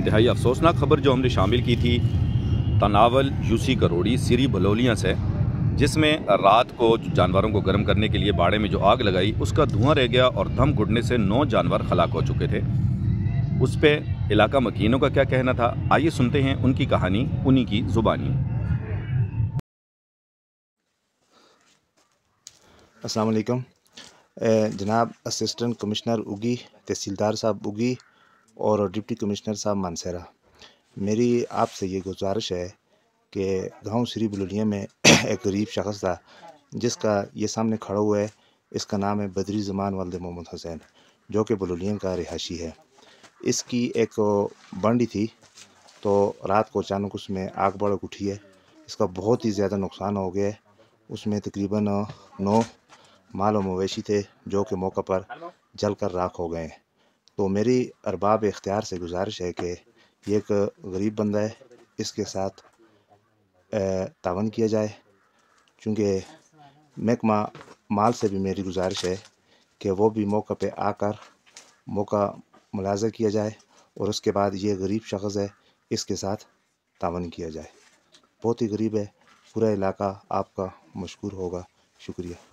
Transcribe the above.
انتہائی افسوسناک خبر جو ہم نے شامل کی تھی تناول یوسی کروڑی سری بھلولیاں سے، جس میں رات کو جانوروں کو گرم کرنے کے لیے باڑے میں جو آگ لگائی اس کا دھواں رہ گیا اور دھم گھٹنے سے 9 جانور ہلاک ہو چکے تھے۔ اس پہ علاقہ مکینوں کا کیا کہنا تھا، آئیے سنتے ہیں ان کی کہانی انہی کی زبانی۔ السلام علیکم جناب اسسٹنٹ کمشنر اگی، تحصیلدار صاحب اگی اور ڈپٹی کمشنر صاحب مانسہرہ، میری آپ سے یہ گزارش ہے کہ گاؤں سری بلولیاں میں ایک غریب شخص تھا جس کا یہ سامنے کھڑا ہوا ہے، اس کا نام ہے بدری زمان والد محمد حسین، جو کہ بلولیاں کا رہائشی ہے۔ اس کی ایک بانڈی تھی تو رات کو اچانک اس میں آگ بھڑک اٹھی ہے، اس کا بہت ہی زیادہ نقصان ہو گیا ہے۔ اس میں تقریباً 9 مال و مویشی تھے جو کہ موقع پر جل کر راکھ ہو گئے ہیں۔ تو میری ارباب اختیار سے گزارش ہے کہ یہ ایک غریب بندہ ہے، اس کے ساتھ تعاون کیا جائے، چونکہ محکمہ مال سے بھی میری گزارش ہے کہ وہ بھی موقع پہ آ کر موقع ملاحظہ کیا جائے اور اس کے بعد یہ غریب شخص ہے اس کے ساتھ تعاون کیا جائے۔ بہت ہی غریب ہے، پورا علاقہ آپ کا مشکور ہوگا۔ شکریہ۔